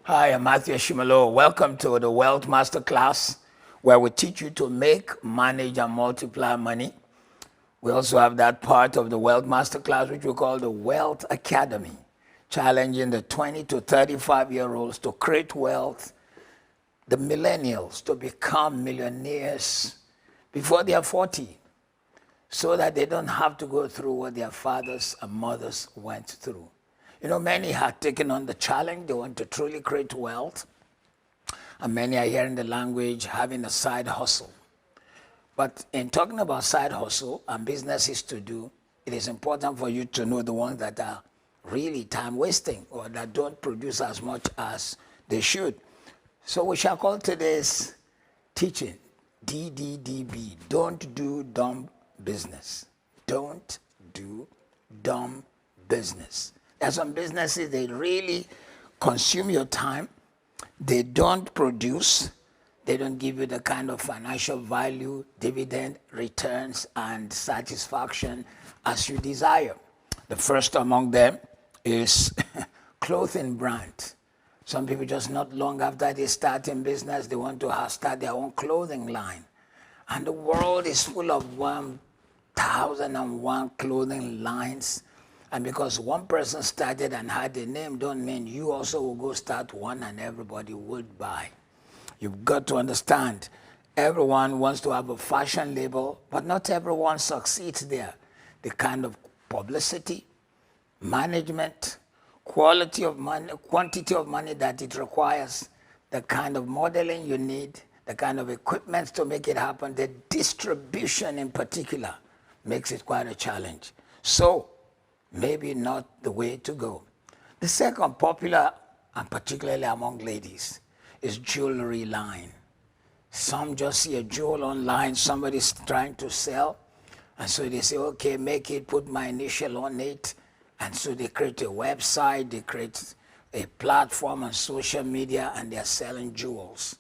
Hi, I'm Ashimolowo. Welcome to the Wealth Masterclass, where we teach you to make, manage, and multiply money. We also have that part of the Wealth Masterclass, which we call the Wealth Academy, challenging the 20 to 35-year-olds to create wealth, the millennials to become millionaires before they are 40, so that they don't have to go through what their fathers and mothers went through. You know, many have taken on the challenge. They want to truly create wealth. And many are hearing the language, having a side hustle. But in talking about side hustle and businesses to do, it is important for you to know the ones that are really time wasting or that don't produce as much as they should. So we shall call today's teaching DDDB. Don't do dumb business. Don't do dumb business. There are some businesses, they really consume your time. They don't produce. They don't give you the kind of financial value, dividend, returns, and satisfaction as you desire. The first among them is clothing brand. Some people just not long after they start in business, they want to start their own clothing line. And the world is full of 1,001 clothing lines. And because one person started and had a name, don't mean you also will go start one and everybody would buy. You've got to understand, everyone wants to have a fashion label, but not everyone succeeds there. The kind of publicity, management, quality of money, quantity of money that it requires, the kind of modeling you need, the kind of equipment to make it happen, the distribution in particular makes it quite a challenge. So, maybe not the way to go. The second popular, and particularly among ladies, is jewelry line. Some just see a jewel online, somebody's trying to sell, and so they say, okay, make it, put my initial on it, and so they create a website, they create a platform on social media, and they're selling jewels.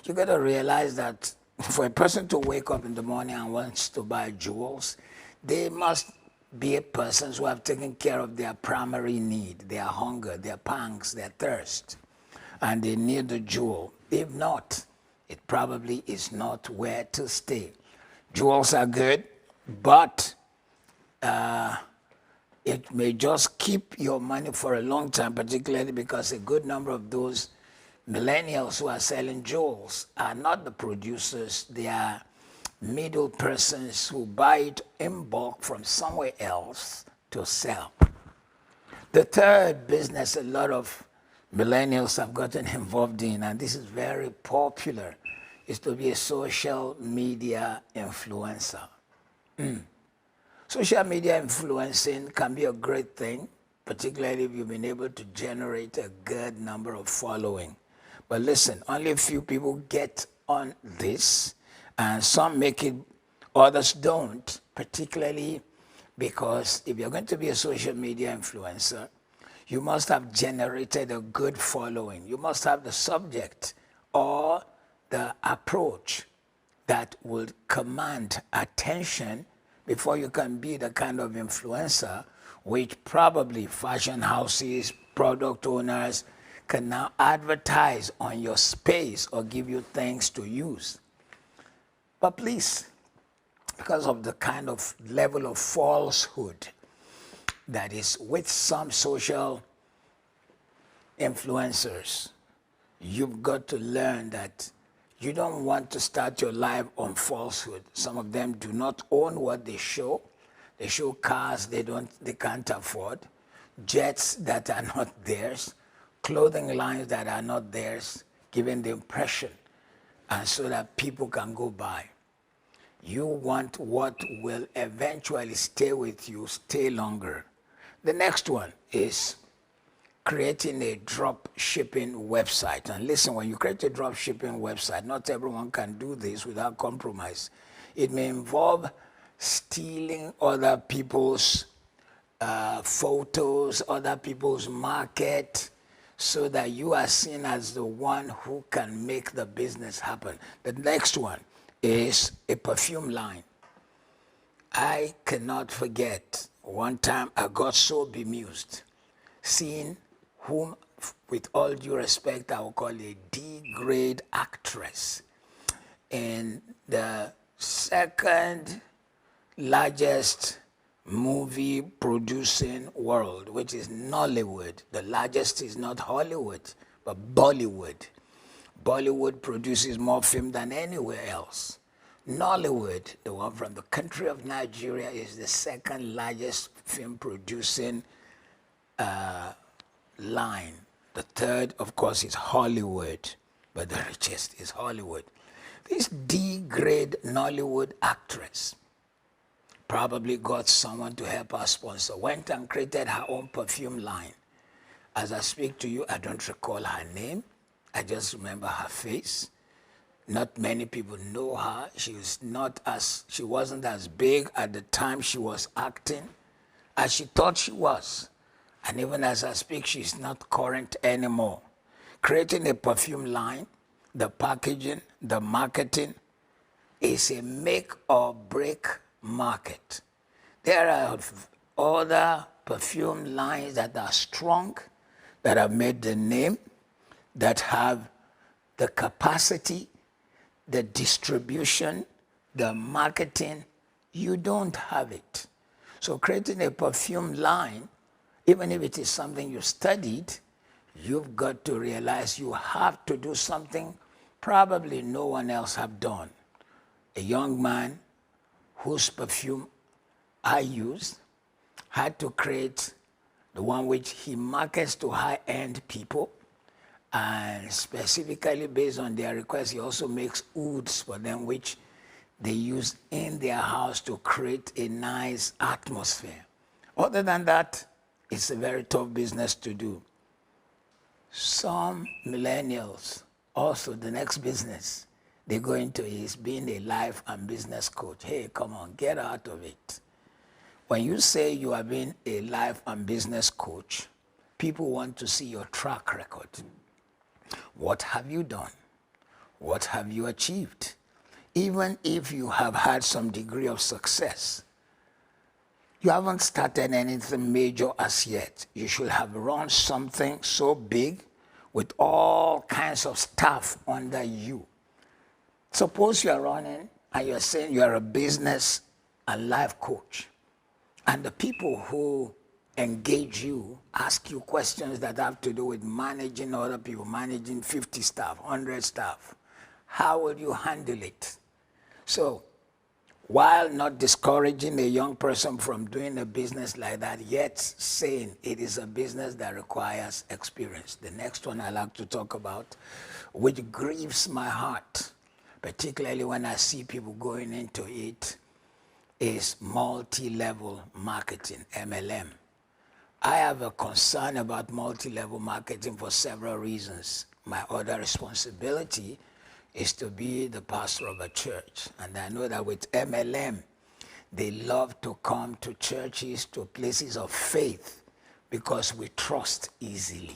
You gotta realize that for a person to wake up in the morning and wants to buy jewels, they must be persons who have taken care of their primary need, their hunger, their pangs, their thirst, and they need the jewel. If not, it probably is not where to stay. Jewels are good, but it may just keep your money for a long time, particularly because a good number of those millennials who are selling jewels are not the producers, they are middle persons who buy it in bulk from somewhere else to sell. The third business a lot of millennials have gotten involved in, and this is very popular, is to be a social media influencer. Social media influencing can be a great thing, particularly if you've been able to generate a good number of following. But listen, only a few people get on this, and some make it, others don't, particularly because if you're going to be a social media influencer, you must have generated a good following. You must have the subject or the approach that will command attention before you can be the kind of influencer which probably fashion houses, product owners can now advertise on your space or give you things to use. But please, because of the kind of level of falsehood that is with some social influencers, you've got to learn that you don't want to start your life on falsehood. Some of them do not own what they show. They show cars they can't afford, jets that are not theirs, clothing lines that are not theirs, giving the impression, and so that people can go by. You want what will eventually stay with you, stay longer. The next one is creating a drop shipping website. And listen, when you create a drop shipping website, not everyone can do this without compromise. It may involve stealing other people's photos, other people's market, so that you are seen as the one who can make the business happen. The next one is a perfume line. I cannot forget one time I got so bemused seeing whom with all due respect, I will call a D-grade actress in the second largest movie producing world, which is Nollywood. The largest is not Hollywood, but Bollywood. Bollywood produces more film than anywhere else. Nollywood, the one from the country of Nigeria, is the second largest film producing line. The third, of course, is Hollywood, but the richest is Hollywood. This D-grade Nollywood actress probably got someone to help her sponsor, went and created her own perfume line. As I speak to you, I don't recall her name. I just remember her face. Not many people know her. She wasn't as big at the time she was acting as she thought she was. And even as I speak, she's not current anymore. Creating a perfume line, the packaging, the marketing is a make or break market. There are other perfume lines that are strong, that have made the name, that have the capacity, the distribution, the marketing. You don't have it. So creating a perfume line, even if it is something you studied, you've got to realize you have to do something probably no one else have done. A young man whose perfume I used had to create the one which he markets to high-end people, and specifically based on their request, he also makes ouds for them which they use in their house to create a nice atmosphere. Other than that, it's a very tough business to do. Some millennials, also the next business they go into is being a life and business coach. Hey, come on, get out of it. When you say you are being a life and business coach, people want to see your track record. What have you done? What have you achieved? Even if you have had some degree of success, you haven't started anything major as yet. You should have run something so big with all kinds of staff under you. Suppose you are running and you're saying you are a business and life coach, and the people who engage you ask you questions that have to do with managing other people, managing 50 staff, 100 staff. How will you handle it? So, while not discouraging a young person from doing a business like that, yet saying it is a business that requires experience. The next one I like to talk about, which grieves my heart, particularly when I see people going into it, is multi-level marketing, MLM. I have a concern about multi-level marketing for several reasons. My other responsibility is to be the pastor of a church. And I know that with MLM, they love to come to churches, to places of faith, because we trust easily.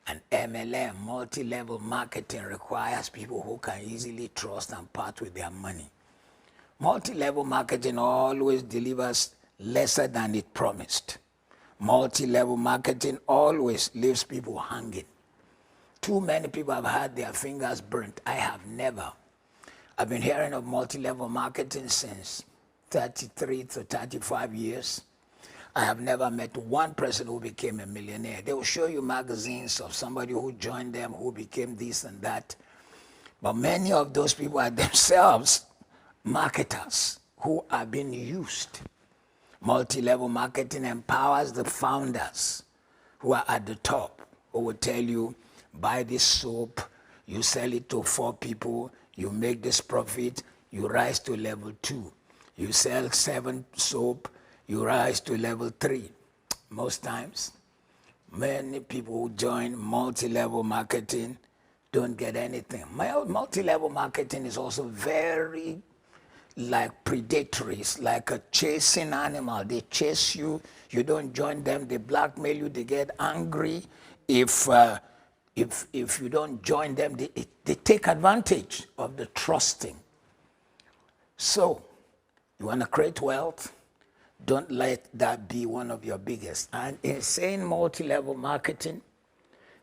And MLM, multi-level marketing, requires people who can easily trust and part with their money. Multi-level marketing always delivers lesser than it promised. Multi-level marketing always leaves people hanging. Too many people have had their fingers burnt. I have never. I've been hearing of multi-level marketing since 33 to 35 years. I have never met one person who became a millionaire. They will show you magazines of somebody who joined them, who became this and that. But many of those people are themselves marketers who are being used. Multi-level marketing empowers the founders who are at the top, who will tell you, buy this soap, you sell it to 4 people, you make this profit, you rise to level 2. You sell 7 soap, you rise to level 3. Most times, many people who join multi-level marketing don't get anything. Multi-level marketing is also very like predatory. It's like a chasing animal. They chase you, you don't join them, they blackmail you, they get angry. If you don't join them, they take advantage of the trusting. So, you want to create wealth? Don't let that be one of your biggest. And in saying multi-level marketing,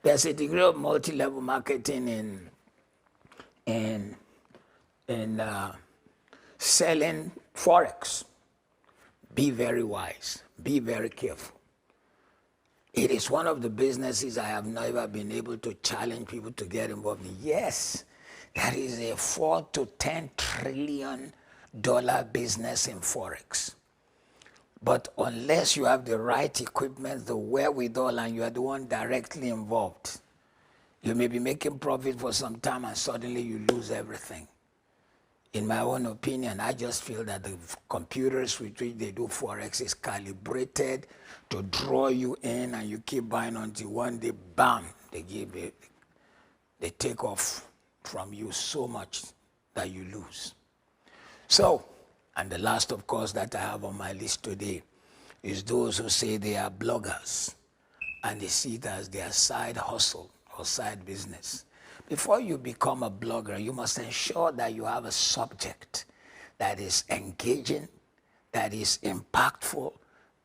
There's a degree of multi-level marketing in selling forex. Be very wise. Be very careful. It is one of the businesses I have never been able to challenge people to get involved in. Yes, there is a $4 to $10 trillion business in forex. But unless you have the right equipment, the wherewithal, and you are the one directly involved, you may be making profit for some time and suddenly you lose everything. In my own opinion, I just feel that the computers with which they do forex is calibrated to draw you in, and you keep buying until one day, bam, they take off from you so much that you lose. So, and the last, of course, that I have on my list today is those who say they are bloggers and they see it as their side hustle or side business. Before you become a blogger, you must ensure that you have a subject that is engaging, that is impactful,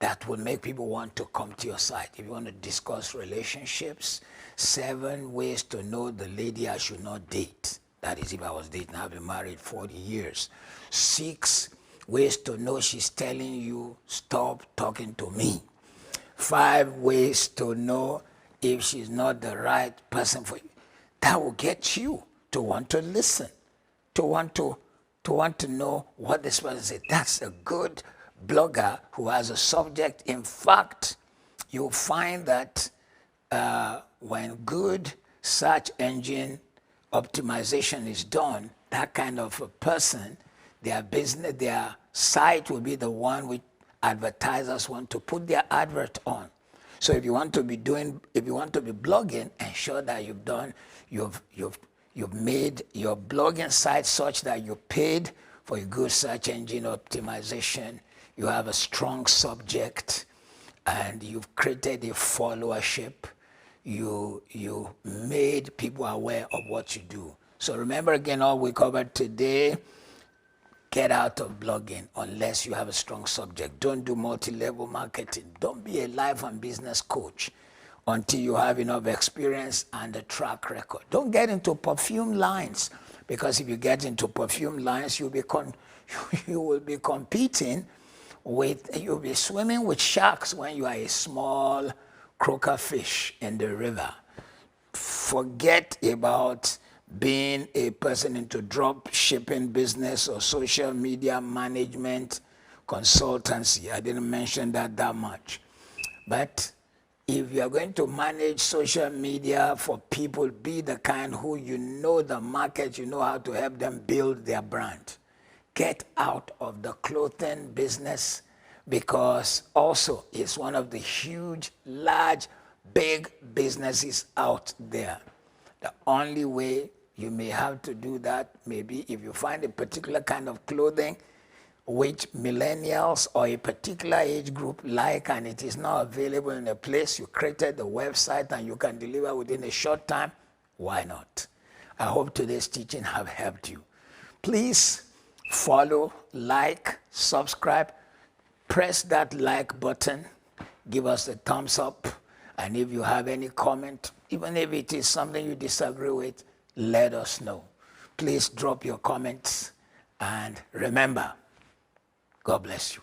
that will make people want to come to your site. If you want to discuss relationships, 7 ways to know the lady I should not date. That is if I was dating, I've been married 40 years. 6 ways to know she's telling you, stop talking to me. 5 ways to know if she's not the right person for you. That will get you to want to listen, to want to know what this person said. That's a good blogger who has a subject. In fact, you'll find that when good search engine optimization is done, that kind of a person, their business, their site will be the one which advertisers want to put their advert on. So if you want to be blogging, ensure that you've made your blogging site such that you paid for a good search engine optimization. You have a strong subject, and you've created a followership. You made people aware of what you do. So remember again, all we covered today. Get out of blogging unless you have a strong subject. Don't do multi-level marketing. Don't be a life and business coach until you have enough experience and a track record. Don't get into perfume lines, because if you get into perfume lines, you will be competing with, you'll be swimming with sharks when you are a small croaker fish in the river. Forget about being a person into drop shipping business or social media management consultancy. I didn't mention that much. But if you're going to manage social media for people, be the kind who you know the market, you know how to help them build their brand. Get out of the clothing business, because also it's one of the huge, large, big businesses out there. The only way you may have to do that, maybe if you find a particular kind of clothing which millennials or a particular age group like, and it is not available in a place, you created the website and you can deliver within a short time, why not? I hope today's teaching have helped you. Please follow, like, subscribe, press that like button, give us a thumbs up, and if you have any comment, even if it is something you disagree with, let us know. Please drop your comments, and remember, God bless you.